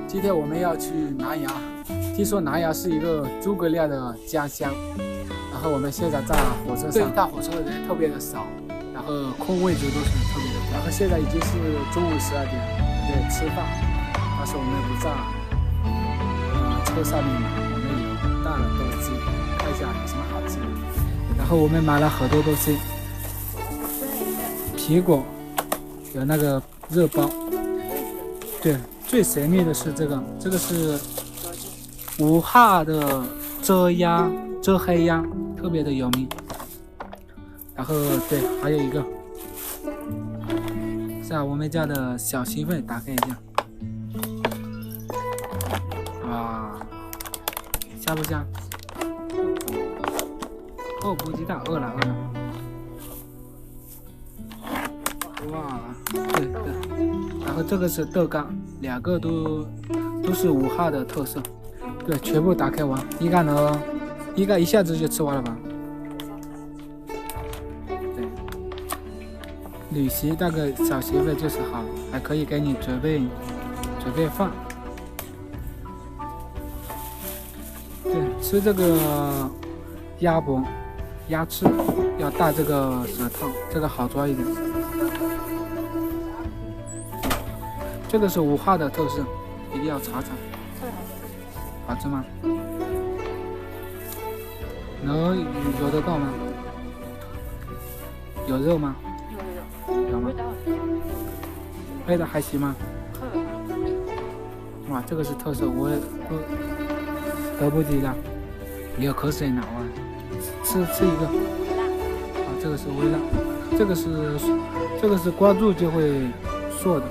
今天我们要去南阳，听说南阳是一个诸葛亮的家乡。然后我们现在在火车上，这一趟火车的人特别的少，然后空位置都是特别的多。然后现在已经是中午12点，准备吃饭。但是我们不在车上面嘛，我们有带了东西，看一下有什么好吃的。然后我们买了好多东西，苹果，有那个热包。对，最神秘的是这个是武汉的遮黑鸭，特别的有名。然后对，还有一个是我们家的小媳妇，打开一下。哇，香不香？哦，不知道，饿了。哇，对。然后这个是豆干，两个都是武汉的特色。对，全部打开完，应该一下子就吃完了吧？对，旅行那个小媳妇就是好，还可以给你准备饭。对，吃这个鸭脖、鸭翅要带这个舌头，这个好抓一点。这个是武汉的特色，一定要尝尝。好吃吗？能有得到吗？有肉吗？有吗？味道还行吗？哇，这个是特色，我都不记得，流口水了哇！吃一个。啊，这个是微辣，这个是关注就会说的。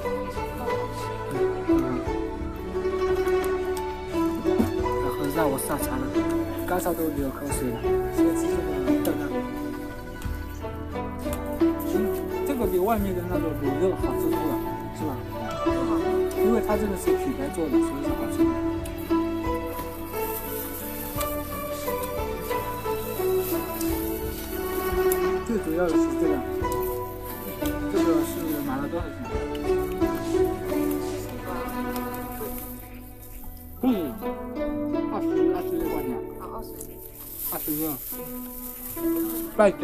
让我上馋了，刚才都流口水了。先吃这个豆干，这个比外面的那个卤肉好吃多了，是吧？因为它这个是品牌做的，所以是好吃的。最主要的是这个是买了多少钱？26块钱。20个。半张，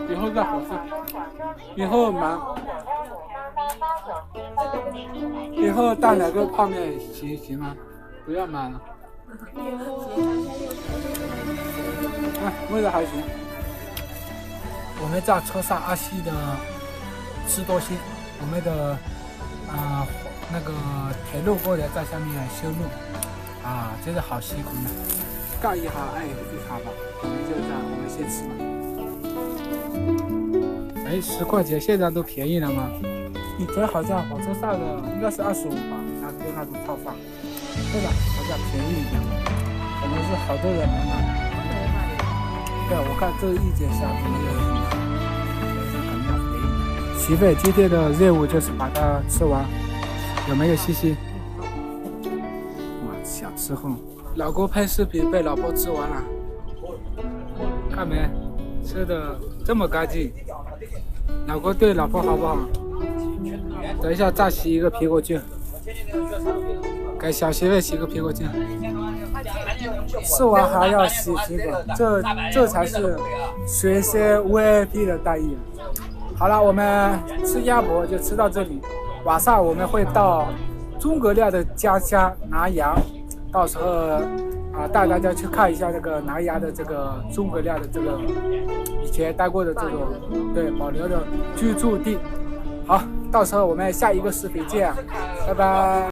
以后再好吃。以后带2个泡面行吗？不要买了。味道还行。我们在车上阿西的吃多些，我们的那个铁路工人在下面修路。真的好辛苦呢，干一下爱一下吧，我们就这样，我们先吃吧。10块钱现在都便宜了吗？以前好像火车上的应该是25吧，跟那种套饭，对吧？好像便宜一点，可能是好多人来买。对，我看这一节下可能要便宜。媳妇今天的任务就是把它吃完，有没有信心？小吃货，老公拍视频被老婆吃完了，看没？吃的这么干净，老公对老婆好不好？等一下再洗一个苹果酱，给小媳妇洗个苹果酱。吃完还要洗苹果，这才是学生 VIP 的待遇。好了，我们吃鸭脖就吃到这里，晚上我们会到诸葛亮的家乡南阳。到时候带大家去看一下这个南阳的这个诸葛亮的这个以前待过的这种保留的居住地。好，到时候我们下一个视频见，拜拜。